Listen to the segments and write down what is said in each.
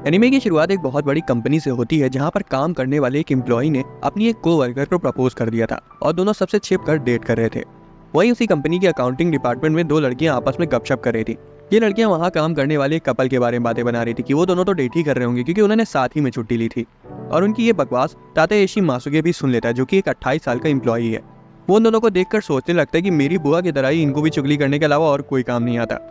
Anime की शुरुआत एक बहुत बड़ी कंपनी से होती है जहां पर काम करने वाले एक एम्प्लॉय ने अपनी एक कोवर्कर को प्रपोज कर दिया था और दोनों सबसे छिप कर डेट कर रहे थे। वहीं उसी कंपनी के अकाउंटिंग डिपार्टमेंट में दो लड़कियां आपस में गपशप कर रही थी। ये लड़कियां वहां काम करने वाले एक कपल के बारे में बातें बना रही थी कि वो दोनों तो डेट ही कर रहे होंगे क्योंकि उन्होंने साथ ही में छुट्टी ली थी। और उनकी ये बकवास ताताएशी मासुगे भी सुन लेता है जो कि एक 28 साल का एम्प्लॉय है। वो उन दोनों को देखकर सोचने लगता है कि मेरी बुआ की तरह ही इनको भी चुगली करने के अलावा और कोई काम नहीं आता।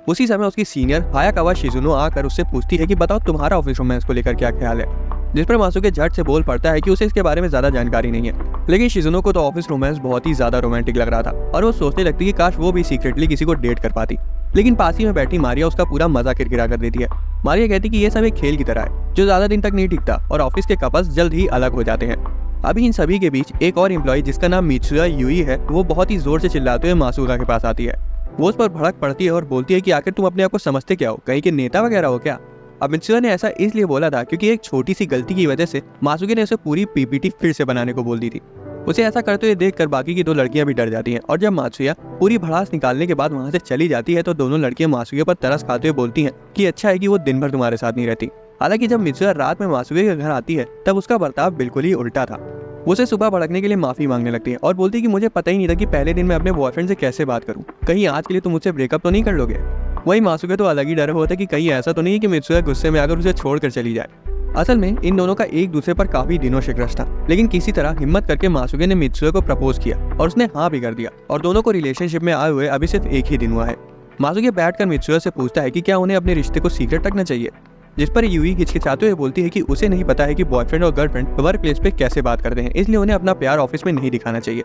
उसी समय उसकी सीनियर हायाकावा शिजुनो आकर उससे पूछती है कि बताओ तुम्हारा ऑफिस रोमांस को लेकर क्या ख्याल है। जिस पर मासुके झट से बोल पड़ता है कि उसे इसके बारे में ज्यादा जानकारी नहीं है। लेकिन शिजुनो को तो ऑफिस रोमांस बहुत ही ज्यादा रोमांटिक लग रहा था और वो सोचने लगती है कि काश वो भी सीक्रेटली किसी को डेट कर पाती। लेकिन पास ही में बैठी मारिया उसका पूरा मजा किरकिरा कर देती है। मारिया कहती कि ये सब एक खेल की तरह है जो ज्यादा दिन तक नहीं टिकता और ऑफिस के कपल्स जल्द ही अलग हो जाते हैं। अभी इन सभी के बीच एक और एम्प्लॉय जिसका नाम मित्सुया यूई है वो बहुत ही जोर से चिल्लाते हुए मासुका के पास आती है। वो उस पर भड़क पड़ती है और बोलती है कि आखिर तुम अपने आप को समझते क्या हो, कहीं के नेता वगैरह हो क्या। अब मित्सुया ने ऐसा इसलिए बोला था क्योंकि एक छोटी सी गलती की वजह से मासुके ने उसे पूरी पीपीटी फिर से बनाने को बोल दी थी। उसे ऐसा करते हुए देखकर बाकी की दो लड़कियां भी डर जाती हैं और जब मात्सुया पूरी भड़ास निकालने के बाद वहां से चली जाती है तो दोनों लड़कियां मासुके पर तरस खाते हुए बोलती हैं कि अच्छा है कि वो दिन भर तुम्हारे साथ नहीं रहती। हालांकि जब मित्सुया रात में मासुके के घर आती है तब उसका बर्ताव बिल्कुल ही उल्टा था। वो उसे सुबह भड़कने के लिए माफी मांगने लगती है और बोलती है कि मुझे पता ही नहीं था कि पहले दिन मैं अपने बॉयफ्रेंड से कैसे बात करूं, कहीं आज के लिए तुम मुझसे ब्रेकअप तो नहीं कर लोगे। वही मासुके तो अलग ही डर होता है कि कहीं ऐसा तो नहीं है कि मित्सुया गुस्से में आकर उसे छोड़कर चली जाए। असल में इन दोनों का एक दूसरे पर काफी दिनों से क्रश था, लेकिन किसी तरह हिम्मत करके मासुके ने मित्सुया को प्रपोज किया और उसने हाँ भी कर दिया और दोनों को रिलेशनशिप में आए हुए अभी सिर्फ एक ही दिन हुआ है। मासुके बैठकर मित्सुया से पूछता है कि क्या उन्हें अपने रिश्ते को सीक्रेट रखना चाहिए, जिस पर यूई हिचकिचाते हुए बोलती है कि उसे नहीं पता है कि बॉयफ्रेंड और गर्लफ्रेंड वर्क प्लेस पे कैसे बात करते हैं, इसलिए उन्हें अपना प्यार ऑफिस में नहीं दिखाना चाहिए।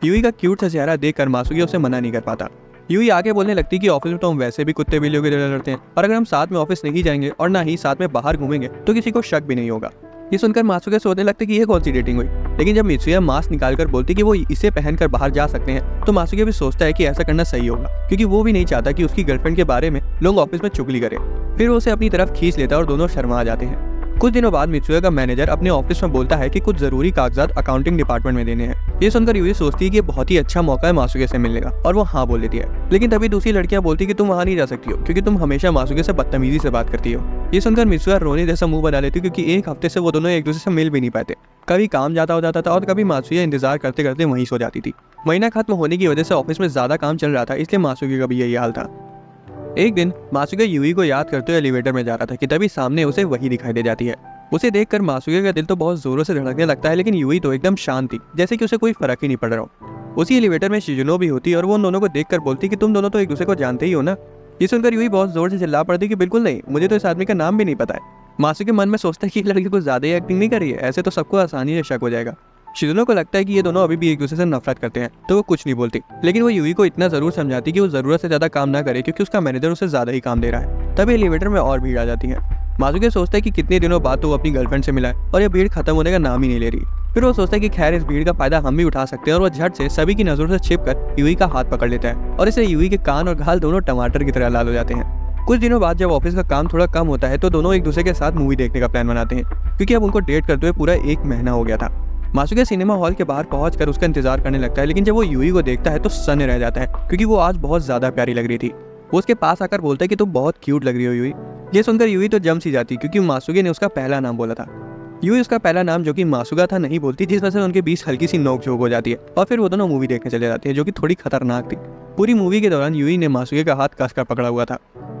यूई का क्यूट सा चेहरा देखकर मासुके उसे मना नहीं कर पाता। यूई आगे बोलने लगती कि ऑफिस में तो हम वैसे भी कुत्ते बिल्लियों की तरह लड़ते हैं और अगर हम साथ में ऑफिस नहीं जाएंगे और ना ही साथ में बाहर घूमेंगे तो किसी को शक भी नहीं होगा। ये सुनकर मासुके सोचने लगते कि ये कौन सी डेटिंग हुई। लेकिन जब मित्सुया मास्क निकालकर बोलती कि वो इसे पहनकर बाहर जा सकते हैं तो मासुके भी सोचता है कि ऐसा करना सही होगा क्योंकि वो भी नहीं चाहता कि उसकी गर्लफ्रेंड के बारे में लोग ऑफिस में चुगली करें। फिर वो उसे अपनी तरफ खींच लेता है और दोनों शर्मा जाते हैं। कुछ दिनों बाद मित्सुया का मैनेजर अपने ऑफिस में बोलता है कि कुछ जरूरी कागजात अकाउंटिंग डिपार्टमेंट में देने हैं। ये सुनकर यूई सोचती है कि बहुत ही अच्छा मौका है मासुके से मिलने का और वो हाँ बोल देती है। लेकिन तभी दूसरी लड़कियां बोलती कि तुम वहां नहीं जा सकती हो क्योंकि तुम हमेशा मासुके से बदतमीजी से बात करती हो। ये सुनकर मित्सुया रोने जैसा मुंह बना लेती क्योंकि एक हफ्ते से वो दोनों एक दूसरे से मिल भी नहीं पाते। कभी काम ज्यादा हो जाता था और कभी मासुया इंतजार करते करते वहीं सो जाती थी। महीना खत्म होने की वजह से ऑफिस में ज्यादा काम चल रहा था, इसलिए मासुके का भी यही हाल था। एक दिन मासुके यूई को याद करते हुए एलिवेटर में जा रहा था कि तभी सामने उसे वही दिखाई दे जाती है। उसे देखकर मासुके का दिल तो बहुत जोरों से धड़कने लगता है, लेकिन यूई तो एकदम शांत थी, जैसे कि उसे कोई फर्क ही नहीं पड़ रहा हो। उसी एलिवेटर में शिजुनो भी होती और वो उन दोनों को देखकर बोलती कि तुम दोनों तो एक दूसरे को जानते ही हो ना। ये सुनकर यूई बहुत जोर से चिल्ला पड़ती कि बिल्कुल नहीं, मुझे तो इस आदमी का नाम भी नहीं पता है। मासुके मन में सोचता है कि लड़की को ज्यादा ही एक्टिंग नहीं करी है, ऐसे तो सबको आसानी से शक हो जाएगा। शिजुनो को लगता है कि ये दोनों अभी भी एक दूसरे से नफरत करते हैं तो वो कुछ नहीं बोलती, लेकिन वो यूई को इतना जरूर समझाती कि वो जरूरत से ज्यादा काम ना करे क्योंकि उसका मैनेजर उसे ज्यादा ही काम दे रहा है। तभी एलिवेटर में और भीड़ आ जाती है। मासुके सोचता है कि कितने दिनों बाद तो वो अपनी गर्लफ्रेंड से मिला है और ये भीड़ खत्म होने का नाम ही नहीं ले रही। फिर वो सोचता है कि खैर इस भीड़ का फायदा हम भी उठा सकते हैं और वो झट से सभी की नजरों से छिपकर यूई का हाथ पकड़ लेता है और इससे यूई के कान और गाल दोनों टमाटर की तरह लाल हो जाते हैं। कुछ दिनों बाद जब ऑफिस का काम थोड़ा कम होता है तो दोनों एक दूसरे के साथ मूवी देखने का प्लान बनाते हैं क्योंकि अब उनको डेट करते हुए पूरा 1 महीना हो गया था। मासुके सिनेमा हॉल के बाहर पहुंचकर उसका इंतजार करने लगता है, लेकिन जब वो यूई को देखता है तो सन्न रह जाता है क्योंकि वो आज बहुत ज्यादा प्यारी लग रही थी। वो उसके पास आकर बोलता है कि तुम बहुत क्यूट लग रही हो यूई। ये सुनकर यूई तो जम सी जाती क्योंकि मासुके ने उसका पहला नाम बोला था। यूई उसका पहला नाम जो कि मासुका था नहीं बोलती, जिस वजह से उनके बीच हल्की सी नोक-झोंक हो जाती है और फिर वो दोनों मूवी देखने चले जाते हैं जो कि थोड़ी खतरनाक थी। पूरी मूवी के दौरान यूई ने मासुके का हाथ कसकर पकड़ा हुआ था।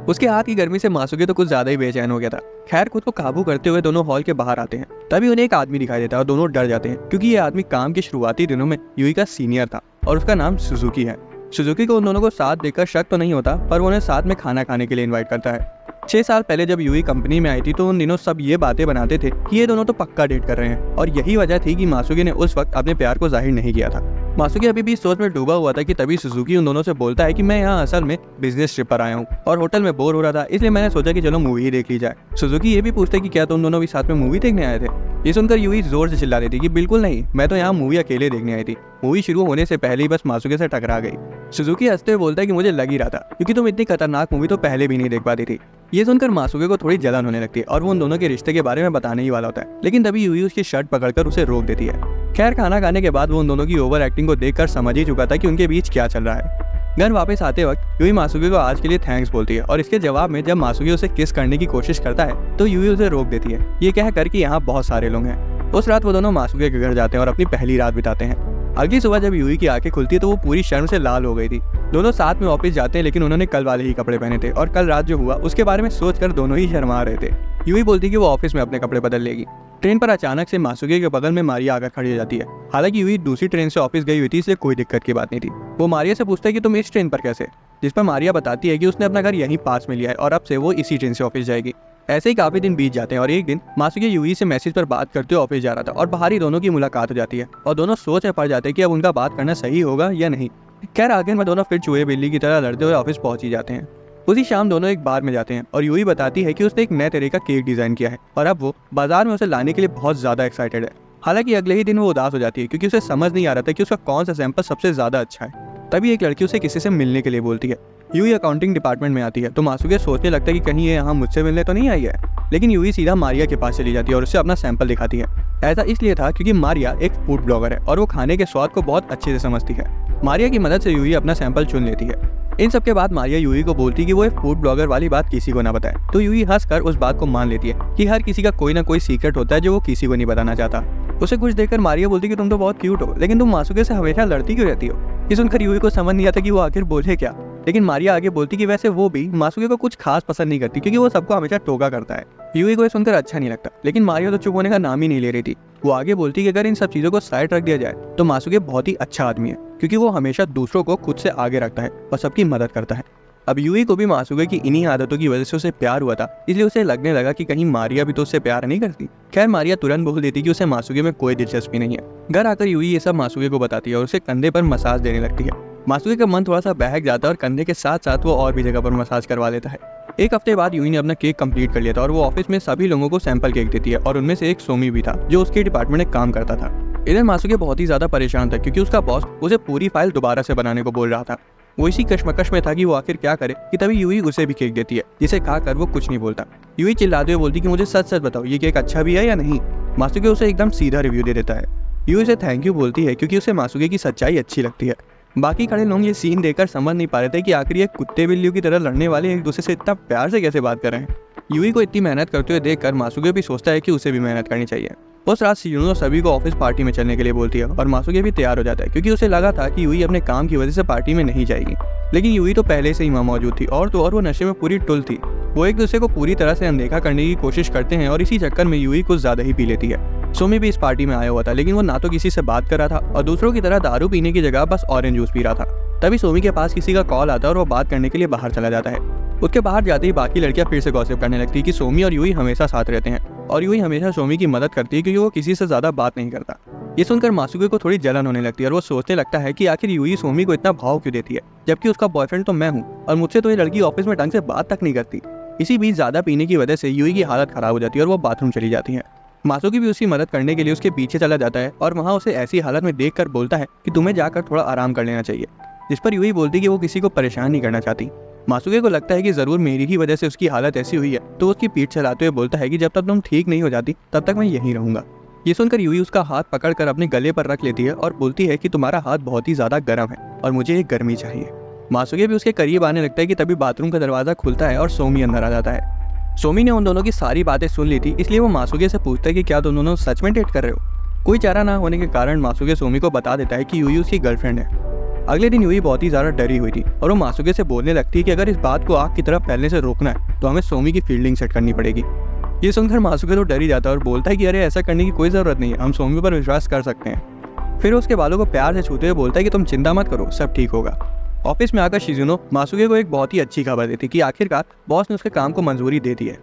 उसके हाथ की गर्मी से मासुके तो कुछ ज्यादा ही बेचैन हो गया था। खैर खुद को काबू करते हुए दोनों हॉल के बाहर आते हैं। तभी उन्हें एक आदमी दिखाई देता है और दोनों डर जाते हैं क्योंकि ये आदमी काम के शुरुआती दिनों में यूई का सीनियर था और उसका नाम सुजुकी है। सुजुकी को उन दोनों को साथ देखकर शक तो नहीं होता, पर वो उन्हें साथ में खाना खाने के लिए इनवाइट करता है। 6 साल पहले जब यूई कंपनी में आई थी तो उन दिनों सब ये बातें बनाते थे कि ये दोनों तो पक्का डेट कर रहे हैं और यही वजह थी कि मासुके ने उस वक्त अपने प्यार को जाहिर नहीं किया था। मासुके अभी भी सोच में डूबा हुआ था कि तभी सुजुकी उन दोनों से बोलता है कि मैं यहाँ असल में बिजनेस ट्रिप पर आया हूँ और होटल में बोर हो रहा था, इसलिए मैंने सोचा कि चलो मूवी ही देख ली जाए। सुजुकी ये भी पूछता है कि क्या तुम दोनों भी साथ में मूवी देखने आए थे। ये सुनकर यूई जोर से चिल्ला रही थी कि बिल्कुल नहीं, मैं तो यहाँ मूवी अकेले देखने आई थी। मूवी शुरू होने से पहले ही बस मासुके से टकरा गई। सुजुकी हंसते हुए बोलता है कि मुझे लग ही रहा था क्योंकि तुम इतनी खतरनाक मूवी तो पहले भी नहीं देख पाती थी। ये सुनकर मासुके को थोड़ी जलन होने लगती है और वो उन दोनों के रिश्ते के बारे में बताने ही वाला होता है, लेकिन तभी यूई उसकी शर्ट पकड़कर उसे रोक देती है। खैर खाना खाने के बाद वो उन दोनों की ओवर एक्टिंग को देखकर समझ ही चुका था कि उनके बीच क्या चल रहा है। घर वापस आते वक्त यूई मासुके को आज के लिए थैंक्स बोलती है और इसके जवाब में जब मासुके उसे किस करने की कोशिश करता है तो यूई उसे रोक देती है, ये कह कर कि यहाँ बहुत सारे लोग हैं। उस रात वो दोनों मासुके के घर जाते हैं और अपनी पहली रात बिताते हैं। अगली सुबह जब यूई की आंखें खुलती है तो वो पूरी शर्म से लाल हो गई थी। दोनों साथ में ऑफिस जाते हैं लेकिन उन्होंने कल वाले ही कपड़े पहने थे और कल रात जो हुआ उसके बारे में सोचकर दोनों ही शर्मा रहे थे। यूई बोलती कि वो ऑफिस में अपने कपड़े बदल लेगी। ट्रेन पर अचानक से मासुके के बगल में मारिया आकर खड़ी हो जाती है। हालांकि यूई दूसरी ट्रेन से ऑफिस गई हुई थी इसलिए कोई दिक्कत की बात नहीं थी। वो मारिया से पूछता है कि तुम इस ट्रेन पर कैसे, जिस पर मारिया बताती है कि उसने अपना घर यहीं पास में लिया है और अब से वो इसी ट्रेन से ऑफिस जाएगी। ऐसे ही काफी दिन बीत जाते हैं और एक दिन मासुके यूई से मैसेज पर बात करते हुए ऑफिस जा रहा था और बाहर ही दोनों की मुलाकात हो जाती है और दोनों सोच में पड़ जाते हैं कि अब उनका बात करना सही होगा या नहीं। खैर आखिर में दोनों फिर चूहे बिल्ली की तरह लड़ते हुए ऑफिस पहुंच ही जाते हैं। उसी शाम दोनों एक बार में जाते हैं और यूई बताती है कि उसने एक नए तरह का केक डिजाइन किया है और अब वो बाजार में उसे लाने के लिए बहुत ज्यादा एक्साइटेड है। हालांकि अगले ही दिन वो उदास हो जाती है क्योंकि उसे समझ नहीं आ रहा था कि उसका कौन सा सैंपल सबसे ज्यादा अच्छा है। तभी एक लड़की उसे किसी से मिलने के लिए बोलती है। यूई अकाउंटिंग डिपार्टमेंट में आती है तो मासुके सोचने लगता है कि कहीं ये यहाँ मुझसे मिलने तो नहीं आई है, लेकिन यूई सीधा मारिया के पास चली जाती है और उसे अपना सैंपल दिखाती है। ऐसा इसलिए था क्योंकि मारिया एक फूड ब्लॉगर है और वो खाने के स्वाद को बहुत अच्छे से समझती है। मारिया की मदद से यूई अपना सैंपल चुन लेती है। इन सब के बाद मारिया यूई को बोलती है कि वो एक फूड ब्लॉगर वाली बात किसी को ना बताए, तो यूई हंसकर उस बात को मान लेती है कि हर किसी का कोई ना कोई सीक्रेट होता है जो वो किसी को नहीं बताना चाहता। उसे कुछ देखकर मारिया बोलती कि तुम तो बहुत क्यूट हो, लेकिन तुम मासुके से हमेशा लड़ती क्यों रहती हो। ये सुनकर यूई को समझ नहीं आता कि वो आखिर बोले क्या, लेकिन मारिया आगे बोलती कि वैसे वो भी मासुके को कुछ खास पसंद नहीं करती क्योंकि वो सबको हमेशा टोका करता है। यूई को ये सुनकर अच्छा नहीं लगता, लेकिन मारिया तो चुप होने का नाम ही नहीं ले रही थी। वो आगे बोलती कि अगर इन सब चीजों को साइड रख दिया जाए तो मासुके बहुत ही अच्छा आदमी है क्योंकि वो हमेशा दूसरों को खुद से आगे रखता है और सबकी मदद करता है। अब यूई को भी मासुके की इन्हीं आदतों की वजह से उसे प्यार हुआ था, इसलिए उसे लगने लगा कि कहीं मारिया भी तो उससे प्यार नहीं करती। खैर मारिया तुरंत बोल देती कि उसे मासुके में कोई दिलचस्पी नहीं है। घर आकर यूई ये सब मासुके को बताती है और उसे कंधे पर मसाज देने लगती है। मासुके का मन थोड़ा सा बहक जाता है और कंधे के साथ साथ वो और भी जगह पर मसाज करवा लेता है। एक हफ्ते बाद यूई ने अपना केक कंप्लीट कर लिया था और वो ऑफिस में सभी लोगों को सैंपल केक देती है और उनमें से एक सोमी भी था जो उसके डिपार्टमेंट में काम करता था। इधर मासुके बहुत ही ज्यादा परेशान था क्योंकि उसका बॉस उसे पूरी फाइल दोबारा से बनाने को बोल रहा था। वो इसी कश्मकश में था कि वो आखिर क्या करे कि तभी यूई उसे भी केक देती है, जिसे खाकर वो कुछ नहीं बोलता। यूई चिल्लाते हुए बोलती कि मुझे सच सच बताओ ये केक अच्छा भी है या नहीं। मासुके उसे एकदम सीधा रिव्यू दे देता है। यूई उसे थैंक यू बोलती है क्योंकि उसे मासुके की सच्चाई अच्छी लगती है। बाकी खड़े लोग ये सीन देखकर समझ नहीं पा रहे थे कि आखिर ये कुत्ते बिल्लियों की तरह लड़ने वाले एक दूसरे से इतना प्यार से कैसे बात कर रहे हैं। यूई को इतनी मेहनत करते हुए देखकर मासुके भी सोचता है कि उसे भी मेहनत करनी चाहिए। उस रात शिजुनो सभी को ऑफिस पार्टी में चलने के लिए बोलती है और मासुके भी तैयार हो जाता है क्योंकि उसे लगा था कि यूई अपने काम की वजह से पार्टी में नहीं जाएगी, लेकिन यूई तो पहले से ही वहाँ मौजूद थी और तो और वो नशे में पूरी टुल थी। वो एक दूसरे को पूरी तरह से अनदेखा करने की कोशिश करते हैं और इसी चक्कर में यूई कुछ ज्यादा ही पी लेती है। सोमी भी इस पार्टी में आया हुआ था, लेकिन वो ना तो किसी से बात कर रहा था और दूसरों की तरह दारू पीने की जगह बस ऑरेंज जूस पी रहा था। तभी सोमी के पास किसी का कॉल आता है और वो बात करने के लिए बाहर चला जाता है। उसके बाहर जाते ही बाकी लड़कियां फिर से गॉसिप करने लगती है कि सोमी और यूई हमेशा साथ रहते हैं और यूई हमेशा सोमी की मदद करती है क्योंकि वो किसी से ज्यादा बात नहीं करता। ये सुनकर मासुके को थोड़ी जलन होने लगती है और वो सोचने लगता है कि आखिर यूई सोमी को इतना भाव क्यों देती है, जबकि उसका बॉयफ्रेंड तो मैं हूँ और मुझसे तो ये लड़की ऑफिस में ढंग से बात तक नहीं करती। इसी बीच ज्यादा पीने की वजह से यूई की हालत खराब हो जाती है और वो बाथरूम चली जाती है। मासुके भी उसकी मदद करने के लिए उसके पीछे चला जाता है और वहाँ उसे ऐसी हालत में देखकर बोलता है कि तुम्हें जाकर थोड़ा आराम कर लेना चाहिए, जिस पर यूई बोलती कि वो किसी को परेशान नहीं करना चाहती। मासुके को लगता है कि जरूर मेरी ही वजह से उसकी हालत ऐसी हुई है, तो उसकी पीठ चलाते हुए बोलता है कि जब तक तुम ठीक नहीं हो जाती तब तक मैं यहीं रहूंगा। ये सुनकर यूई उसका हाथ पकड़कर अपने गले पर रख लेती है और बोलती है कि तुम्हारा हाथ बहुत ही ज्यादा गर्म है और मुझे एक गर्मी चाहिए। मासुके भी उसके करीब आने लगता है कि तभी बाथरूम का दरवाजा खुलता है और सोमी अंदर आ जाता है। सोमी ने उन दोनों की सारी बातें सुन ली थी, इसलिए वो मासुके से पूछता है कि क्या तुम दोनों सच में डेट कर रहे हो। कोई चारा ना होने के कारण मासुके सोमी को बता देता है कि यूई उसकी गर्लफ्रेंड है। अगले दिन यूई बहुत ही ज्यादा डरी हुई थी और वो मासुके से बोलने लगती है कि अगर इस बात को आग की तरफ फैलने से रोकना है तो हमें सोमी की फील्डिंग सेट करनी पड़ेगी। ये सुनकर मासुके तो डर ही जाता है और बोलता है कि अरे ऐसा करने की कोई जरूरत नहीं है, हम सोमी पर विश्वास कर सकते हैं। फिर उसके बालों को प्यार से छूते हुए बोलता है कि तुम चिंता मत करो, सब ठीक होगा। ऑफिस में आकर शिजुनो मासुके को एक बहुत ही अच्छी खबर देती कि आखिरकार बॉस ने उसके काम को मंजूरी दे दी है।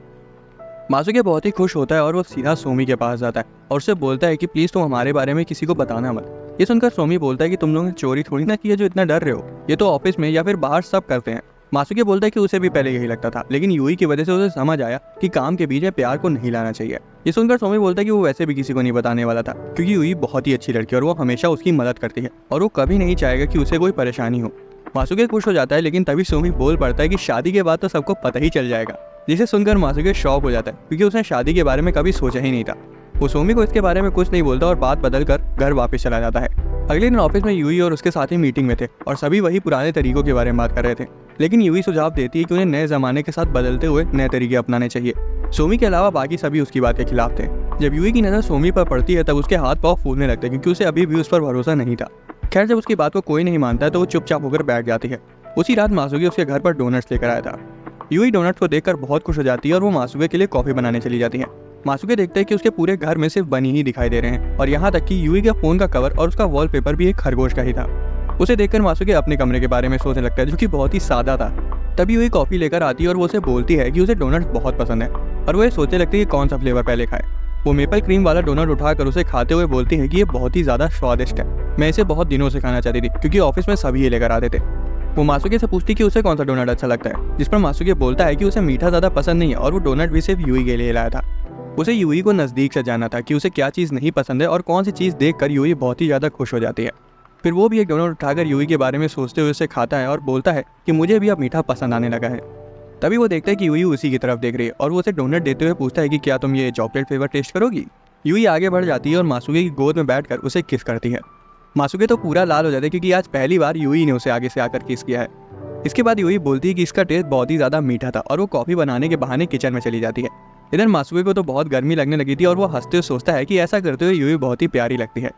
मासुके बहुत ही खुश होता है और वो सीधा सोमी के पास जाता है और उससे बोलता है कि प्लीज तुम हमारे बारे में किसी को बताना मत। ये सुनकर सोमी बोलता है कि तुम लोगों ने चोरी थोड़ी ना की है जो इतना डर रहे हो, ये तो ऑफिस में या फिर बाहर सब करते हैं। मासुके बोलता है कि उसे भी पहले यही लगता था, लेकिन यूई की वजह से उसे समझ आया कि काम के बीच में प्यार को नहीं लाना चाहिए। ये सुनकर सोमी बोलता है कि वो वैसे भी किसी को नहीं बताने वाला था क्योंकि यूई बहुत ही अच्छी लड़की है और वो हमेशा उसकी मदद करती है और वो कभी नहीं चाहेगा कि उसे कोई परेशानी हो। मासुके खुश हो जाता है, लेकिन तभी सोमी बोल पड़ता है कि शादी के बाद तो सबको पता ही चल जाएगा, जिसे सुनकर मासुके शॉक हो जाता है क्योंकि उसने शादी के बारे में कभी सोचा ही नहीं था। वो सोमी को इसके बारे में कुछ नहीं बोलता और बात बदल कर घर वापस चला जाता है। अगले दिन ऑफिस में यूई और उसके साथी मीटिंग में थे और सभी वही पुराने तरीकों के बारे में बात कर रहे थे। लेकिन यूई सुझाव देती है कि उन्हें नए जमाने के साथ बदलते हुए नए तरीके अपनाने चाहिए। सोमी के अलावा बाकी सभी उसकी बात के खिलाफ थे। जब यूई की नज़र सोमी पर पड़ती है तब उसके हाथ पाँव फूलने लगते हैं क्योंकि उसे अभी भी उस पर भरोसा नहीं था। खैर, जब उसकी बात को कोई नहीं मानता है तो वो चुपचाप होकर बैठ जाती है। उसी रात मासूके उसके घर पर डोनट्स लेकर आया था। यूई डोनट्स को देखकर बहुत खुश हो जाती है और वो मासूके के लिए कॉफी बनाने चली जाती है। मासूके देखते हैं कि उसके पूरे घर में सिर्फ बनी ही दिखाई दे रहे हैं और यहाँ तक कि यूई के फोन का कवर और उसका वॉलपेपर भी एक खरगोश का ही था। उसे देखकर मासूके अपने कमरे के बारे में सोचने लगता है जो कि बहुत ही सादा था। तभी यूई कॉफी लेकर आती है और वो उसे बोलती है कि उसे डोनट्स बहुत पसंद है और वो ये सोचने लगती है कि कौन सा फ्लेवर पहले खाए। वो मेपल क्रीम वाला डोनट उठाकर उसे खाते हुए बोलती है कि ये बहुत ही ज्यादा स्वादिष्ट है, मैं इसे बहुत दिनों से खाना चाहती थी क्योंकि ऑफिस में सभी ये लेकर आते थे। वो मासूके से पूछती कि उसे कौन सा डोनट अच्छा लगता है, जिस पर मासूके बोलता है कि उसे मीठा ज्यादा पसंद नहीं है और वो डोनट भी सिर्फ यूई के लिए लाया था। उसे यूई को नजदीक से जानना था कि उसे क्या चीज़ नहीं पसंद है और कौन सी चीज़ देखकर यूई बहुत ही ज़्यादा खुश हो जाती है। फिर वो भी एक डोनट उठाकर यूई के बारे में सोचते हुए उसे खाता है और बोलता है कि मुझे भी अब मीठा पसंद आने लगा है। तभी वो देखता है कि यूई उसी की तरफ देख रही है और वो उसे डोनट देते हुए पूछता है कि क्या तुम ये चॉकलेट फ्लेवर टेस्ट करोगी। यूई आगे बढ़ जाती है और मासूके की गोद में बैठकर उसे किस करती है। मासूके तो पूरा लाल हो जाता है क्योंकि आज पहली बार यूई ने उसे आगे से आकर किस किया है। इसके बाद यूई बोलती है कि इसका टेस्ट बहुत ही ज़्यादा मीठा था और वो कॉफ़ी बनाने के बहाने किचन में चली जाती है। इधर मासूके को तो बहुत गर्मी लगने लगी थी और वो हंसते हुए सोचता है कि ऐसा करते हुए यूई बहुत ही प्यारी लगती है।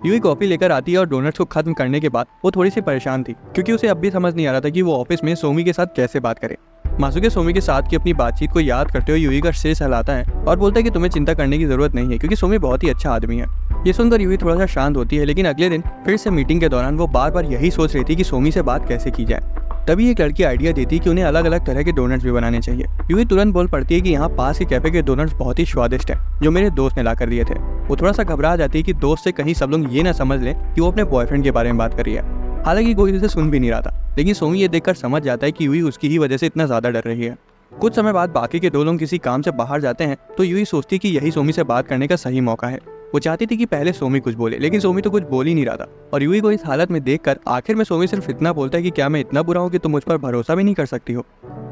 यूई कॉफ़ी लेकर आती है और डोनट्स को खत्म करने के बाद वो थोड़ी सी परेशान थी क्योंकि उसे अब भी समझ नहीं आ रहा था कि वो ऑफिस में सोमी के साथ कैसे बात करे। मासूके सोमी के साथ की अपनी बातचीत को याद करते हुए यूई का सिर सहलाता है और बोलता है कि तुम्हें चिंता करने की जरूरत नहीं है क्योंकि सोमी बहुत ही अच्छा आदमी है। ये सुनकर यूई थोड़ा सा शांत होती है, लेकिन अगले दिन फिर से मीटिंग के दौरान वो बार बार यही सोच रही थी कि सोमी से बात कैसे की जाए। तभी एक लड़की आइडिया देती है कि उन्हें अलग अलग तरह के डोनट्स भी बनाने चाहिए। यूई तुरंत बोल पड़ती है कि यहाँ पास के कैफे के डोनट्स बहुत ही स्वादिष्ट हैं जो मेरे दोस्त ने ला कर दिए थे। वो थोड़ा सा घबरा जाती है कि दोस्त से कहीं सब लोग ये ना समझ लें कि वो अपने बॉयफ्रेंड के बारे में बात कर रही है। हालांकि कोई उसे सुन भी नहीं रहा था, लेकिन सोमी ये देखकर समझ जाता है कि यूई उसकी ही वजह से इतना ज्यादा डर रही है। कुछ समय बाद बाकी के दो लोग किसी काम से बाहर जाते हैं तो यूई सोचती है कि यही सोमी से बात करने का सही मौका है। वो चाहती थी कि पहले सोमी कुछ बोले, लेकिन सोमी तो कुछ बोल ही नहीं रहा था और यूई को इस हालत में देखकर आखिर में सोमी सिर्फ इतना बोलता है कि क्या मैं इतना बुरा हूँ कि तुम मुझ पर भरोसा भी नहीं कर सकती हो।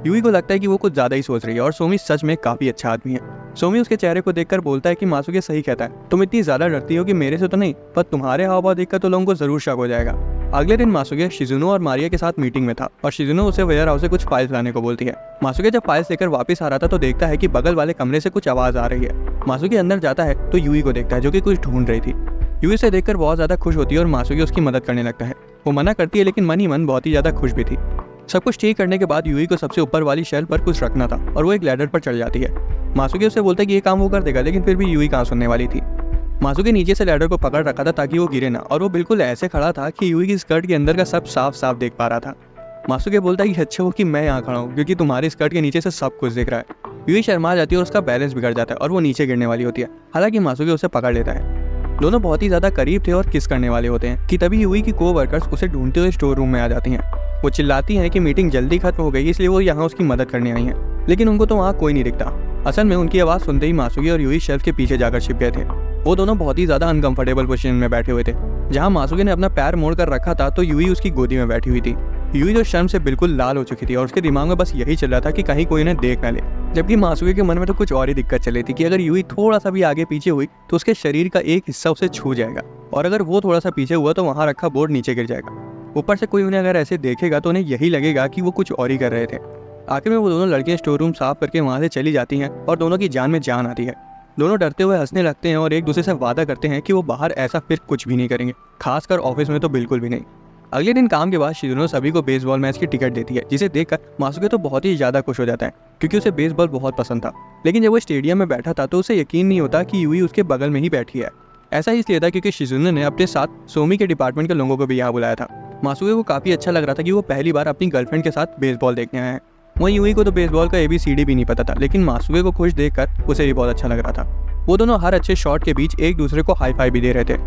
यूई को लगता है कि वो कुछ ज्यादा ही सोच रही है और सोमी सच में काफी अच्छा आदमी है। सोमी उसके चेहरे को देखकर बोलता है कि मासूके सही कहता है, तुम इतनी ज्यादा डरती हो कि मेरे से तो नहीं, पर तुम्हारे हाव भाव देखकर तो लोगों को जरूर शक हो जाएगा। अगले दिन मासूके शिजुनो और मारिया के साथ मीटिंग में था और शिजुनो उसे वेयर हाउस से कुछ फाइल्स लाने को बोलती है। मासूके जब फाइल्स लेकर वापस आ रहा था तो देखता है कि बगल वाले कमरे से कुछ आवाज आ रही है। मासूके अंदर जाता है तो यूई को देखता है जो कि कुछ ढूंढ रही थी। यूई से देखकर बहुत ज्यादा खुश होती है और मासूके उसकी मदद करने लगता है। वो मना करती है लेकिन मन ही मन बहुत ही ज्यादा खुश भी थी। सब कुछ ठीक करने के बाद यूई को सबसे ऊपर वाली शेल्फ पर कुछ रखना था और वो एक लैडर पर चढ़ जाती है। मासूके उसे बोलता है कि ये काम वो कर देगा, लेकिन फिर भी यूई कहाँ सुनने वाली थी। मासूके नीचे से लैडर को पकड़ रखा था ताकि वो गिरे ना, और वो बिल्कुल ऐसे खड़ा था कि यूई की स्कर्ट के अंदर का सब साफ साफ देख पा रहा था। मासूके बोलता है कि अच्छा हो कि मैं यहाँ खड़ा हूँ क्योंकि तुम्हारी स्कर्ट के नीचे से सब कुछ दिख रहा है। यूई शर्मा जाती है और उसका बैलेंस बिगड़ जाता है और वो नीचे गिरने वाली होती है। हालांकि मासूके उसे पकड़ लेता है। दोनों बहुत ही ज्यादा करीब थे और किस करने वाले होते हैं कि तभी यूई की कोवर्कर्स उसे ढूंढते हुए स्टोर रूम में आ जाती हैं। वो चिल्लाती हैं कि मीटिंग जल्दी खत्म हो गई इसलिए वो यहाँ उसकी मदद करने आई हैं, लेकिन उनको तो वहाँ कोई नहीं दिखता। असल में उनकी आवाज़ सुनते ही मासूके और यूई शेल्फ के पीछे जाकर छिप गए थे। वो दोनों बहुत ही ज्यादा अनकंफर्टेबल पोजीशन में बैठे हुए थे। जहाँ मासूके ने अपना पैर मोड़ कर रखा था तो यूई उसकी गोदी में बैठी हुई थी। यूई तो शर्म से बिल्कुल लाल हो चुकी थी और उसके दिमाग में बस यही चल रहा था कि कहीं कोई इन्हें देख न ले, जबकि मासूके के मन में तो कुछ और ही दिक्कत चल रही थी कि अगर यूई थोड़ा सा भी आगे पीछे हुई तो उसके शरीर का एक हिस्सा उसे छू जाएगा और अगर वो थोड़ा सा पीछे हुआ तो वहाँ रखा बोर्ड नीचे गिर जाएगा। ऊपर से कोई उन्हें अगर ऐसे देखेगा तो उन्हें यही लगेगा कि वो कुछ और ही कर रहे थे। आखिर में वो दोनों लड़कियां स्टोर रूम साफ करके वहाँ से चली जाती हैं और दोनों की जान में जान आती है। दोनों डरते हुए हंसने लगते हैं और एक दूसरे से वादा करते हैं कि वो बाहर ऐसा फिर कुछ भी नहीं करेंगे, खासकर ऑफिस में तो बिल्कुल भी नहीं। अगले दिन काम के बाद शिजुनो सभी को बेसबॉल मैच की टिकट देती है, जिसे देखकर मासूके तो बहुत ही ज्यादा खुश हो जाता है क्योंकि उसे बेसबॉल बहुत पसंद था। लेकिन जब वो स्टेडियम में बैठा था तो उसे यकीन नहीं होता कि यूई उसके बगल में ही बैठी है। ऐसा इसलिए था क्योंकि शिजुनो ने अपने साथ सोमी के डिपार्टमेंट के लोगों को भी यहाँ बुलाया था। मासूके को काफी अच्छा लग रहा था कि वो पहली बार अपनी गर्लफ्रेंड के साथ बेसबॉल देखने आए हैं। वहीं यूई को तो बेसबॉल का ABCD भी नहीं पता था, लेकिन मासूके को खुश देखकर उसे भी बहुत अच्छा लग रहा था। वो दोनों हर अच्छे शॉट के बीच एक दूसरे को हाई फाई भी दे रहे थे।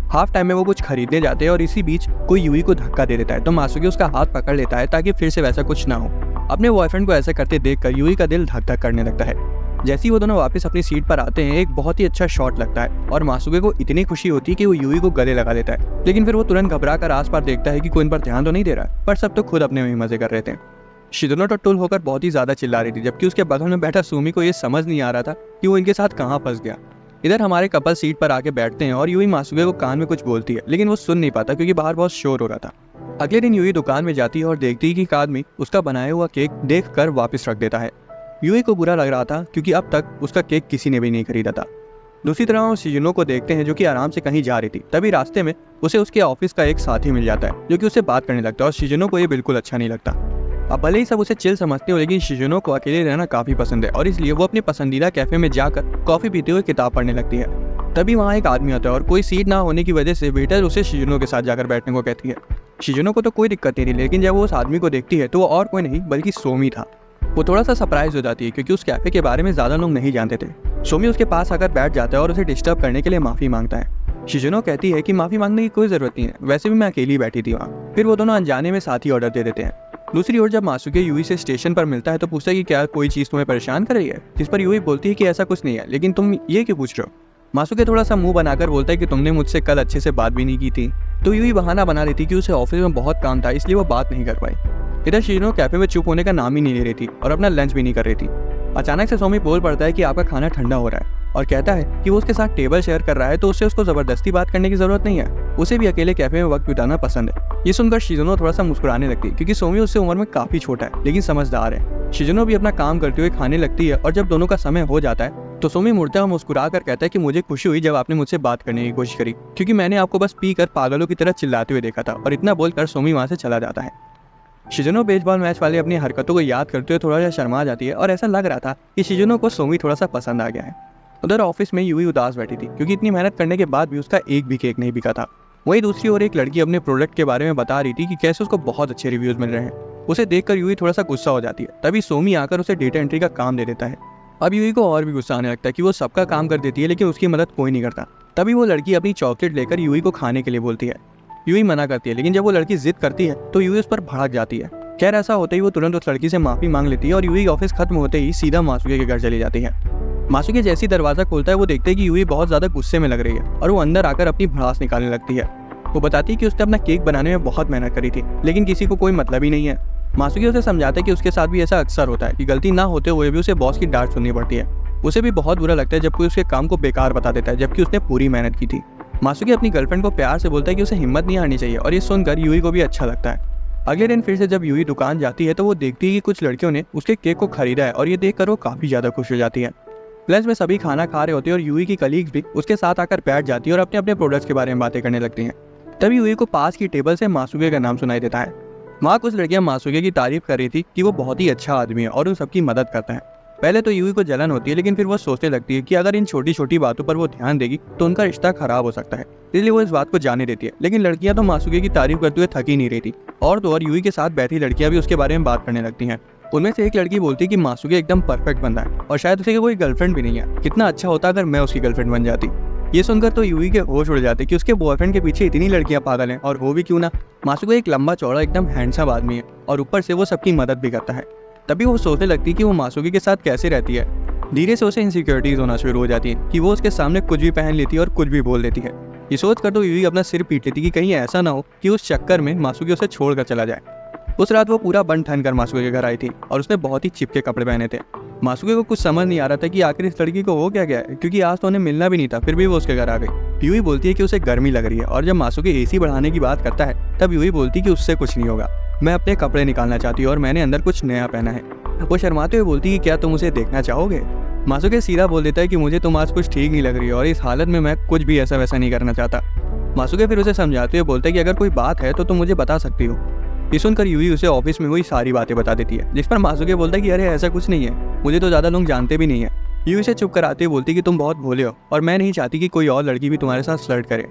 हाफ टाइम में वो कुछ खरीदने जाते हैं और इसी बीच कोई यूई को धक्का दे देता है तो मासूके उसका हाथ पकड़ लेता है ताकि फिर से वैसा कुछ ना हो। अपने बॉयफ्रेंड को ऐसा करते देखकर यूई का दिल धक धक करने लगता है। जैसे ही वो दोनों वापस अपनी सीट पर आते हैं एक बहुत ही अच्छा शॉट लगता है और मासूके को इतनी खुशी होती है कि वो यूई को गले लगा लेता है। लेकिन फिर वो तुरंत घबरा कर आस पास देखता है कि कोई इन पर ध्यान तो नहीं दे रहा, पर सब तो खुद अपने में ही मजे कर रहे थे। शिजुनो टट्टुल होकर बहुत ही ज्यादा चिल्ला रही थी, जबकि उसके बगल में बैठा सुमी को ये समझ नहीं आ रहा था कि वो इनके साथ कहाँ फंस गया। इधर हमारे कपल सीट पर आके बैठते हैं और यूही मासूके को कान में कुछ बोलती है, लेकिन वो सुन नहीं पाता क्योंकि बाहर बहुत शोर हो रहा था। अगले दिन यूही दुकान में जाती है और देखती है कि एक आदमी उसका बनाया हुआ केक देखकर वापस रख देता है। यूही को बुरा लग रहा था क्योंकि अब तक उसका केक किसी ने भी नहीं खरीदा था। दूसरी तरफ हम शिजुनो को देखते हैं जो कि आराम से कहीं जा रही थी। तभी रास्ते में उसे उसके ऑफिस का एक साथी मिल जाता है जो कि उससे बात करने लगता है और शिजुनो को ये बिल्कुल अच्छा नहीं लगता। अब भले ही सब उसे चिल समझते हो, लेकिन शिजुनो को अकेले रहना काफी पसंद है और इसलिए वो अपने पसंदीदा कैफे में जाकर कॉफी पीते हुए किताब पढ़ने लगती है। तभी वहाँ एक आदमी आता है और कोई सीट ना होने की वजह से वेटर उसे शिजुनो के साथ जाकर बैठने को कहती है। शिजुनो को तो कोई दिक्कत नहीं थी, लेकिन जब वो उस आदमी को देखती है तो वो और कोई नहीं बल्कि सोमी था। वो थोड़ा सा सरप्राइज हो जाती है क्योंकि उस कैफे के बारे में ज्यादा लोग नहीं जानते थे। सोमी उसके पास आकर बैठ जाता है और उसे डिस्टर्ब करने के लिए माफी मांगता है। शिजुनो कहती है कि माफी मांगने की कोई जरूरत नहीं है, वैसे भी मैं अकेली बैठी थी वहाँ। फिर वो दोनों अनजाने में साथ ही ऑर्डर दे देते हैं। दूसरी ओर जब मासूके यूही से स्टेशन पर मिलता है तो पूछता है कि क्या कोई चीज तुम्हें परेशान कर रही है, जिस पर यूही बोलती है कि ऐसा कुछ नहीं है, लेकिन तुम ये क्यों पूछ रहे हो। मासूके थोड़ा सा मुंह बनाकर बोलता है कि तुमने मुझसे कल अच्छे से बात भी नहीं की थी। तो यूही बहाना बना देती कि उसे ऑफिस में बहुत काम था इसलिए वो बात नहीं कर पाई। इधर शिजुनो कैफे में चुप होने का नाम ही नहीं ले रही थी और अपना लंच भी नहीं कर रही थी। अचानक से सोमी बोल पड़ता है कि आपका खाना ठंडा हो रहा है और कहता है कि वो उसके साथ टेबल शेयर कर रहा है तो उससे उसको जबरदस्ती बात करने की जरूरत नहीं है, उसे भी अकेले कैफे में वक्त बिताना पसंद है। ये सुनकर शिजुनो थोड़ा सा मुस्कुराने लगती है क्योंकि सोमी उससे उम्र में काफी छोटा है लेकिन समझदार है। शिजुनो भी अपना काम करते हुए खाने लगती है और जब दोनों का समय हो जाता है तो सोमी मुड़ता है और मुस्कुरा कर कहता है कि मुझे खुशी हुई जब आपने मुझसे बात करने की कोशिश करी, क्योंकि मैंने आपको बस पी कर पागलों की तरह चिल्लाते हुए देखा था। और इतना बोलकर सोमी वहाँ से चला जाता है। शिजुनो बेसबॉल मैच वाले अपनी हरकतों को याद करते हुए थोड़ा सा शर्मा जाती है और ऐसा लग रहा था कि शिजुनो को सोमी थोड़ा सा पसंद आ गया है। उधर ऑफिस में यूही उदास बैठी थी क्योंकि इतनी मेहनत करने के बाद भी उसका एक भी केक नहीं बिका था। वहीं दूसरी ओर एक लड़की अपने प्रोडक्ट के बारे में बता रही थी कि कैसे उसको बहुत अच्छे रिव्यूज मिल रहे हैं। उसे देखकर यूही थोड़ा सा गुस्सा हो जाती है। तभी सोमी आकर उसे डेटा एंट्री का काम दे देता है। अब यूही को और भी गुस्सा आने लगता है कि वो सबका काम कर देती है लेकिन उसकी मदद कोई नहीं करता। तभी वो लड़की अपनी चॉकलेट लेकर यूही को खाने के लिए बोलती है। यूही मना करती है, लेकिन जब वो लड़की जिद करती है तो यूही उस पर भड़क जाती है। खैर ऐसा होते ही वो तुरंत उस लड़की से माफी मांग लेती है और यूही ऑफिस खत्म होते ही सीधा मासूके के घर चली जाती है। मासूके जैसी दरवाजा खोलता है वो देखते है कि यूही बहुत ज्यादा गुस्से में लग रही है और वो अंदर आकर अपनी भड़ास निकालने लगती है। वो बताती है कि उसने अपना केक बनाने में बहुत मेहनत करी थी लेकिन किसी को कोई मतलब ही नहीं है। मासूके उसे समझाता है कि उसके साथ भी ऐसा अक्सर होता है कि गलती ना होते हुए भी उसे बॉस की डांट सुननी पड़ती है। उसे भी बहुत बुरा लगता है जब कोई उसके काम को बेकार बता देता है जबकि उसने पूरी मेहनत की थी। मासूके अपनी गर्लफ्रेंड को प्यार से बोलता है कि उसे हिम्मत नहीं हारनी चाहिए और ये सुनकर यूही को भी अच्छा लगता है। अगले दिन फिर से जब यूही दुकान जाती है तो वो देखती है कि कुछ लड़कियों ने उसके केक को खरीदा है और ये देखकर वो काफी ज्यादा खुश हो जाती है। लंच में सभी खाना खा रहे होते हैं और यूही की कलीग्स भी उसके साथ आकर बैठ जाती है और अपने अपने प्रोडक्ट्स के बारे में बातें करने लगती हैं। तभी यूही को पास की टेबल से मासूके का नाम सुनाई देता है। वहाँ कुछ लड़कियां मासूके की तारीफ कर रही थी कि वो बहुत ही अच्छा आदमी है और उन सबकी मदद करता है। पहले तो यूही को जलन होती है लेकिन फिर वो सोचने लगती है कि अगर इन छोटी छोटी बातों पर वो ध्यान देगी तो उनका रिश्ता खराब हो सकता है, इसलिए वो इस बात को जाने देती है। लेकिन लड़कियां तो मासूके की तारीफ करते हुए थक ही नहीं रही थी और तो और यूही के साथ बैठी लड़कियां भी उसके बारे में बात करने लगती हैं। उनमें से एक लड़की बोलती है कि मासूके एकदम परफेक्ट बंदा है और शायद उसे कोई गर्लफ्रेंड भी नहीं है, कितना अच्छा होता अगर मैं उसकी गर्लफ्रेंड बन जाती। ये सुनकर तो यूही के होश उड़ जाते कि उसके बॉयफ्रेंड के पीछे इतनी लड़कियां पागल हैं और वो भी क्यों ना। मासूके एक लंबा चौड़ा एकदम हैंडसम आदमी है और ऊपर से वो सबकी मदद भी करता है। तभी वो सोचने लगती है कि वो मासूके के साथ कैसे रहती है। धीरे से उसे इनसिक्योरिटीज होना शुरू हो जाती है कि वो उसके सामने कुछ भी पहन लेती है और कुछ भी बोल देती है। ये सोच कर तो यूही अपना सिर पीट लेती कि कहीं ऐसा ना हो कि उस चक्कर में मासूके उसे छोड़कर चला जाए। उस रात वो पूरा बन ठन कर मासूके के घर आई थी और उसने बहुत ही चिपके कपड़े पहने थे। मासूके को कुछ समझ नहीं आ रहा था कि आखिर इस लड़की को हो क्या गया है, क्योंकि आज तो उन्हें मिलना भी नहीं था, फिर भी वो उसके घर आ गई। यूही बोलती है कि उसे गर्मी लग रही है और जब मासूके एसी बढ़ाने की बात करता है तब यूही बोलती है कि उससे कुछ नहीं होगा, मैं अपने कपड़े निकालना चाहती हूँ और मैंने अंदर कुछ नया पहना है। वो शर्माते हुए बोलती है कि क्या तुम उसे देखना चाहोगे। मासूके सीधा बोल देता है कि मुझे तुम आज कुछ ठीक नहीं लग रही है और इस हालत में मैं कुछ भी ऐसा वैसा नहीं करना चाहता। मासूके फिर उसे समझाते हुए बोलता है कि अगर कोई बात है तो तुम मुझे बता सकती हो। ये सुनकर यूही उसे ऑफिस में हुई सारी बातें बता देती है, जिस पर मासूके बोलता है कि अरे ऐसा कुछ नहीं है, मुझे तो ज्यादा लोग जानते भी नहीं है। यूही से चुप कराते हुए बोलती है कि तुम बहुत भोले हो और मैं नहीं चाहती कि कोई और लड़की भी तुम्हारे साथ फ्लर्ट करे।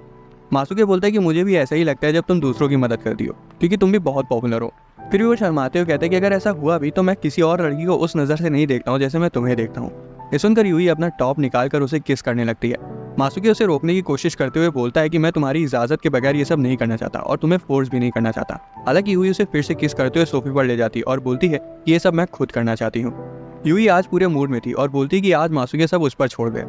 मासूके बोलता है कि मुझे भी ऐसा ही लगता है जब तुम दूसरों की मदद करती हो, क्योंकि तुम भी बहुत पॉपुलर हो। फिर भी वो शर्माते हुए कहते हैं कि अगर ऐसा हुआ भी तो मैं किसी और लड़की को उस नज़र से नहीं देखता हूँ जैसे मैं तुम्हें देखता हूँ। ये सुनकर यूही अपना टॉप निकाल कर उसे किस करने लगती है। मासूके उसे रोकने की कोशिश करते हुए बोलता है कि मैं तुम्हारी इजाजत के बगैर ये सब नहीं करना चाहता और तुम्हें फोर्स भी नहीं करना चाहता। हालांकि यूही उसे फिर से किस करते हुए सोफे पर ले जाती और बोलती है कि ये सब मैं खुद करना चाहती हूँ। यूही आज पूरे मूड में थी और बोलती है कि आज मासूके सब उस पर छोड़ दे।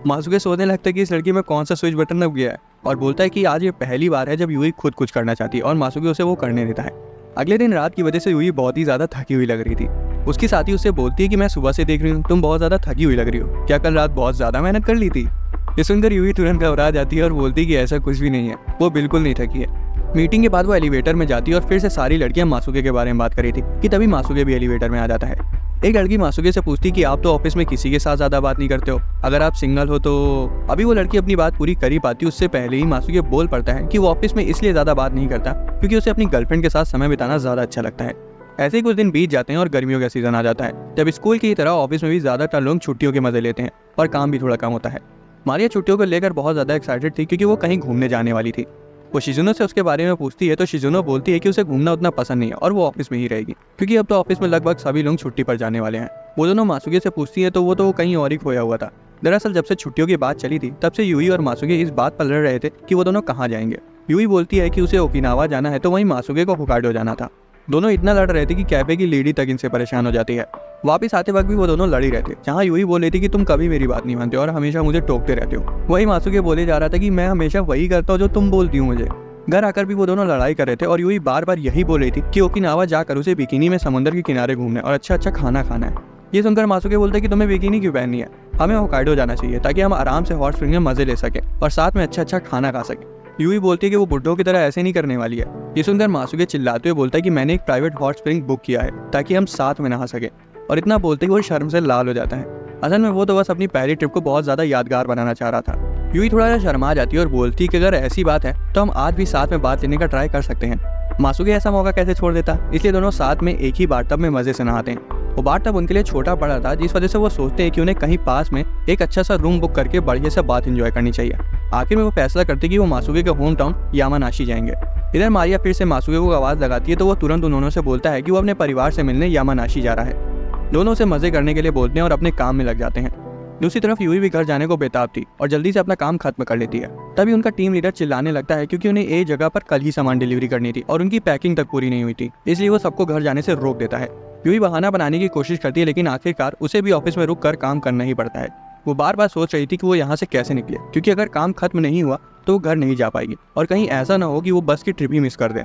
मासूके सोचने लगता है कि इस लड़की में कौन सा स्विच बटन दब गया है और बोलता है कि आज ये पहली बार है जब यूही खुद कुछ करना चाहती है और मासूके उसे वो करने देता है। अगले दिन रात की वजह से यूही बहुत ही ज्यादा थकी हुई लग रही थी। उसकी साथी उससे बोलती है कि मैं सुबह से देख रही हूँ तुम बहुत ज्यादा थकी हुई लग रही हो, क्या कल रात बहुत ज्यादा मेहनत कर ली थी। ये सुनकर यूवी तुरंत घबरा जाती है और बोलती है कि ऐसा कुछ भी नहीं है, वो बिल्कुल नहीं थकी है। मीटिंग के बाद वो एलिवेटर में जाती है और फिर से सारी लड़कियां मासूके के बारे में बात कर रही थी कि तभी मासूके भी एलिवेटर में आ जाता है। एक लड़की मासूके से पूछती कि आप तो ऑफिस में किसी के साथ ज्यादा बात नहीं करते हो, अगर आप सिंगल हो तो। अभी वो लड़की अपनी बात पूरी कर ही पाती उससे पहले ही मासूके बोल पड़ता है कि वो ऑफिस में इसलिए ज्यादा बात नहीं करता क्योंकि उसे अपनी गर्लफ्रेंड के साथ समय बिताना ज्यादा अच्छा लगता है। ऐसे ही कुछ दिन बीत जाते हैं और गर्मियों का सीजन आ जाता है, जब स्कूल की तरह ऑफिस में भी ज्यादातर लोग छुट्टियों के मजे लेते हैं और काम भी थोड़ा कम होता है। मारिया छुट्टियों को लेकर बहुत ज्यादा एक्साइटेड थी क्योंकि वो कहीं घूमने जाने वाली थी। वो शिजुनो से उसके बारे में पूछती है तो शिजुनो बोलती है कि उसे घूमना उतना पसंद नहीं है और वो ऑफिस में ही रहेगी क्योंकि अब तो ऑफिस में लगभग सभी लोग छुट्टी पर जाने वाले हैं। वो दोनों मासूके से पूछती है तो वो कहीं और ही खोया हुआ था। दरअसल जब से छुट्टियों की बात चली थी तब से यूई और मासूके इस बात पर लड़ रहे थे कि वो दोनों कहाँ जाएंगे। यूई बोलती है कि उसे ओकिनावा जाना है तो वहीं मासूके को होकाइडो जाना था। दोनों इतना लड़ रहे थे कि कैफे की लेडी तक इनसे परेशान हो जाती है। वापस आते वक्त भी वो दोनों लड़ी रहते, जहाँ यूई बोल रही थी कि तुम कभी मेरी बात नहीं मानते और हमेशा मुझे टोकते रहते हो। वही मासूके बोले जा रहा था कि मैं हमेशा वही करता हूँ जो तुम बोलती हो मुझे। घर आकर भी वो दोनों लड़ाई कर रहे थे और यूई बार बार यही बोल रही थी कि ओकिनावा जाकर उसे बिकिनी में समुद्र के किनारे घूमना और अच्छा अच्छा खाना खाना है। ये सुनकर मासूके बोलते कि तुम्हें बिकिनी क्यों पहननी है, हमें होकाइडो जाना चाहिए ताकि हम आराम से हॉट स्प्रिंग में मजे ले सके और साथ में अच्छा अच्छा खाना खा सके। यूई बोलती है कि वो बुड्ढों की तरह ऐसे नहीं करने वाली है। ये सुनकर मासूके चिल्लाते हुए बोलता है कि मैंने एक प्राइवेट हॉट स्प्रिंग बुक किया है ताकि हम साथ में नहा सके, और इतना बोलते ही वो शर्म से लाल हो जाता है। असल में वो तो बस अपनी पहली ट्रिप को बहुत ज्यादा यादगार बनाना चाह रहा था। यूई थोड़ा सा शर्मा जाती है और बोलती है कि अगर ऐसी बात है तो हम आज भी साथ में बात लेने का ट्राई कर सकते हैं। मासूके ऐसा मौका कैसे छोड़ देता, इसलिए दोनों साथ में एक ही बाथटब में मजे से नहाते हैं। वो बाथटब उनके लिए छोटा पड़ा था जिस वजह से वो सोचते हैं कि उन्हें कहीं पास में एक अच्छा सा रूम बुक करके बढ़िया से बात एंजॉय करनी चाहिए। आखिर में वो फैसला करते कि वो मासूके के होम टाउन यामानाशी जाएंगे। इधर मारिया फिर से मासूके को आवाज लगाती है तो वो तुरंत उन्होंने से बोलता है कि वो अपने परिवार से मिलने यामानाशी जा रहा है। दोनों से मजे करने के लिए बोलते हैं और अपने काम में लग जाते हैं। दूसरी तरफ यूई भी घर जाने को बेताब थी और जल्दी से अपना काम खत्म कर लेती है। तभी उनका टीम लीडर चिल्लाने लगता है क्योंकि उन्हें एक जगह पर कल ही सामान डिलीवरी करनी थी और उनकी पैकिंग तक पूरी नहीं हुई थी, इसलिए वो सबको घर जाने से रोक देता है। यूई बहाना बनाने की कोशिश करती है लेकिन आखिरकार उसे भी ऑफिस में रुक कर काम करना ही पड़ता है। वो बार बार सोच रही थी कि वो यहाँ से कैसे निकले क्योंकि अगर काम खत्म नहीं हुआ तो वो घर नहीं जा पाएगी और कहीं ऐसा ना हो कि वो बस की ट्रिप ही मिस कर दे।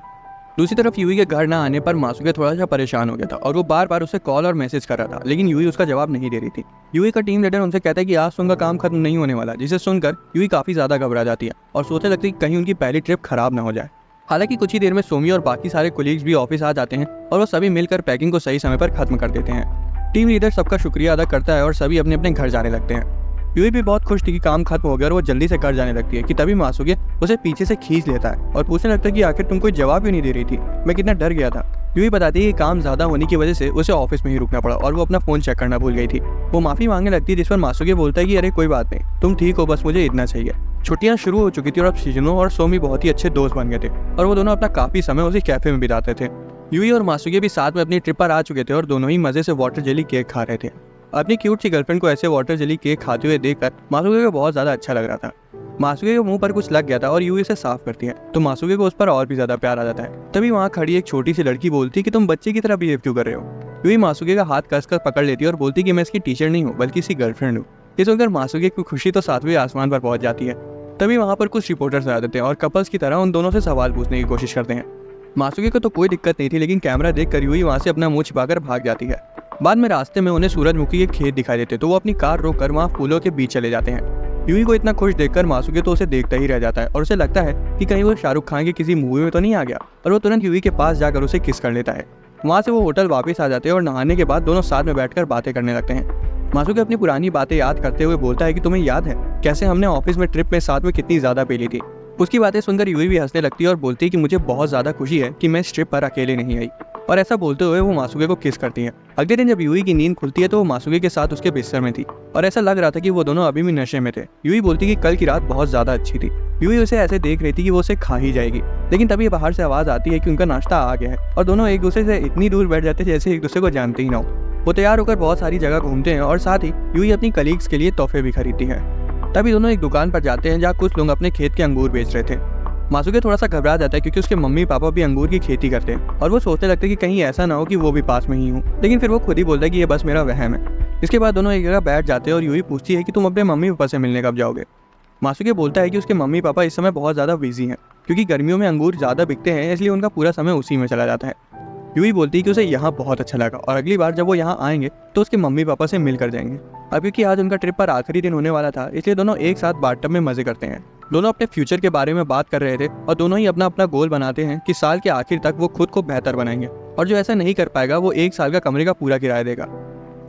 दूसरी तरफ यूई के घर न आने पर मासूके थोड़ा सा परेशान हो गया था और वो बार बार उसे कॉल और मैसेज कर रहा था, लेकिन यूई उसका जवाब नहीं दे रही थी। यूई का टीम लीडर उनसे कहता है कि आज उनका काम खत्म नहीं होने वाला, जिसे सुनकर यूई काफी ज्यादा घबरा जाती है और सोचने लगती है कि कहीं उनकी पहली ट्रिप खराब ना हो जाए। हालांकि कुछ ही देर में सोमी और बाकी सारे कोलीग्स भी ऑफिस आ जाते हैं और वो सभी मिलकर पैकिंग को सही समय पर खत्म कर देते हैं। टीम लीडर सबका शुक्रिया अदा करता है और सभी अपने अपने घर जाने लगते हैं। यूई भी बहुत खुश थी कि काम खत्म हो गया और वो जल्दी से घर जाने लगती है कि तभी मासूके उसे पीछे से खींच लेता है और पूछने लगता है कि आखिर तुम कोई जवाब क्यों नहीं दे रही थी, मैं कितना डर गया था। यूई बताती है कि काम ज्यादा होने की वजह से उसे ऑफिस में ही रुकना पड़ा और वो अपना फोन चेक करना भूल गई थी। वो माफी मांगने लगती है जिस पर मासूके बोलता है कि अरे कोई बात नहीं, तुम ठीक हो, बस मुझे इतना चाहिए। छुट्टियां शुरू हो चुकी थी और अब शिजुनो और सोमी बहुत ही अच्छे दोस्त बन गए थे और वो दोनों अपना काफी समय उसी कैफे में बिताते थे। यूई और मासूके भी साथ में अपनी ट्रिप पर आ चुके थे और दोनों ही मजे से वाटर जेली केक खा रहे थे। अपनी क्यूट सी गर्लफ्रेंड को ऐसे वाटर जेली केक खाते हुए देखकर मासूके को बहुत ज्यादा अच्छा लग रहा था। मासूके के मुंह पर कुछ लग गया था और यूई इसे साफ करती है तो मासूके को उस पर और भी ज्यादा प्यार आ जाता है। तभी वहाँ खड़ी एक छोटी सी लड़की बोलती है कि तुम बच्चे की तरह बिहेव क्यों कर रहे हो। यूई मासूके का हाथ कसकर पकड़ लेती है और बोलती है कि मैं इसकी टीचर नहीं हूँ बल्कि इसकी गर्लफ्रेंड हूँ। ये सुनकर मासूके की खुशी तो सातवें आसमान पर पहुंच जाती है। तभी वहाँ पर कुछ रिपोर्टर्स आ जाते हैं और कपल्स की तरह उन दोनों से सवाल पूछने की कोशिश करते हैं। मासूके को तो कोई दिक्कत नहीं थी, लेकिन कैमरा देखकर यूई वहाँ से अपना मुंह छिपाकर भाग जाती है। बाद में रास्ते में उन्हें सूरजमुखी के खेत दिखाई देते तो वो अपनी कार रोककर वहाँ फूलों के बीच चले जाते हैं। यूई को इतना खुश देखकर मासूके तो उसे देखता ही रह जाता है और उसे लगता है कि कहीं वो शाहरुख खान की किसी मूवी में तो नहीं आ गया और वो तुरंत यूई के पास जाकर उसे किस कर लेता है। वहाँ से वो होटल वापस आ जाते हैं और नहाने के बाद दोनों साथ में बैठकर बातें करने लगते हैं। मासूके अपनी पुरानी बातें याद करते हुए बोलता है कि तुम्हें याद है कैसे हमने ऑफिस में ट्रिप में साथ में कितनी ज्यादा पी ली थी। उसकी बातें सुनकर यूई भी हंसने लगती है और बोलती है कि मुझे बहुत ज्यादा खुशी है कि मैं इस ट्रिप पर अकेले नहीं आई, और ऐसा बोलते हुए वो मासूके को किस करती है। अगले दिन जब यूई की नींद खुलती है तो वो मासूके के साथ उसके बिस्तर में थी और ऐसा लग रहा था कि वो दोनों अभी भी नशे में थे। यूई बोलती कि कल की रात बहुत ज्यादा अच्छी थी। यूई उसे ऐसे देख रही थी कि वो उसे खा ही जाएगी, लेकिन तभी बाहर से आवाज आती है कि उनका नाश्ता आ गया है और दोनों एक दूसरे से इतनी दूर बैठ जाते जैसे एक दूसरे को जानते ही ना हो। वो तैयार होकर बहुत सारी जगह घूमते हैं और साथ ही यूई अपनी कलीग्स के लिए तोहफे भी खरीदती है। तभी दोनों एक दुकान पर जाते हैं जहाँ कुछ लोग अपने खेत के अंगूर बेच रहे थे। मासूके थोड़ा सा घबरा जाता है क्योंकि उसके मम्मी पापा भी अंगूर की खेती करते हैं और वो सोचने लगते हैं कि कहीं ऐसा ना हो कि वो भी पास में ही हो, लेकिन फिर वो खुद ही बोलता है कि ये बस मेरा वहम है। इसके बाद दोनों एक जगह बैठ जाते हैं और यूई पूछती है कि तुम अपने मम्मी पापा से मिलने कब जाओगे। मासूके बोलता है कि उसके मम्मी पापा इस समय बहुत ज़्यादा बिजी हैं क्योंकि गर्मियों में अंगूर ज़्यादा बिकते हैं, इसलिए उनका पूरा समय उसी में चला जाता है। यूई बोलती है कि उसे यहाँ बहुत अच्छा लगा और अगली बार जब वो यहाँ आएंगे तो उसके मम्मी पापा से मिल कर जाएंगे। अब क्योंकि आज उनका ट्रिप पर आखिरी दिन होने वाला था, इसलिए दोनों एक साथ बाथटब में मजे करते हैं। दोनों अपने फ्यूचर के बारे में बात कर रहे थे और दोनों ही अपना अपना गोल बनाते हैं कि साल के आखिर तक वो खुद को बेहतर बनाएंगे और जो ऐसा नहीं कर पाएगा वो 1 साल का कमरे का पूरा किराया देगा।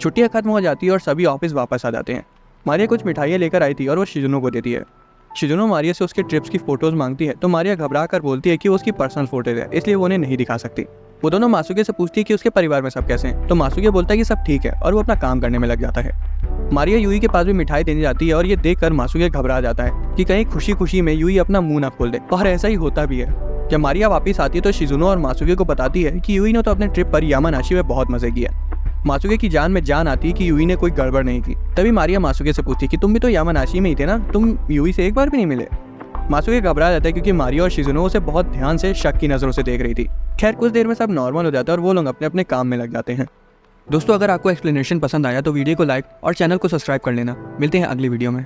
छुट्टियां खत्म हो जाती है और सभी ऑफिस वापस आ जाते हैं। मारिया कुछ मिठाइयाँ लेकर आई थी और वो शिजुनो को देती है। शिजुनो मारिया से उसके ट्रिप्स की फोटोज मांगती है तो मारिया घबरा कर बोलती है कि वो उसकी पर्सनल फोटोज है, इसलिए वो उन्हें नहीं दिखा सकती। वो दोनों मासुके से पूछती है कि उसके परिवार में सब कैसे हैं, तो मासुके बोलता है कि सब ठीक है और वो अपना काम करने में लग जाता है। मारिया यूई के पास भी मिठाई देने जाती है और ये देखकर मासुके घबरा जाता है कि कहीं खुशी खुशी में यूई अपना मुंह ना खोल दे, और ऐसा ही होता भी है। जब मारिया वापस आती है तो शिजुनो और मासुके को बताती है कि यूई ने तो अपने ट्रिप पर यामानाशी में बहुत मजे किए। मासुके की जान में जान आती है कि यूई ने कोई गड़बड़ नहीं की। तभी मारिया मासुके से पूछती है कि तुम भी तो यामानाशी में ही थे ना, तुम यूई से एक बार भी नहीं मिले। मासुके घबरा जाता है क्योंकि मारिया और शिजुनो उसे बहुत ध्यान से शक की नजरों से देख रही थी। खैर कुछ देर में सब नॉर्मल हो जाता है और वो लोग अपने अपने काम में लग जाते हैं। दोस्तों, अगर आपको एक्सप्लेनेशन पसंद आया तो वीडियो को लाइक और चैनल को सब्सक्राइब कर लेना। मिलते हैं अगली वीडियो में।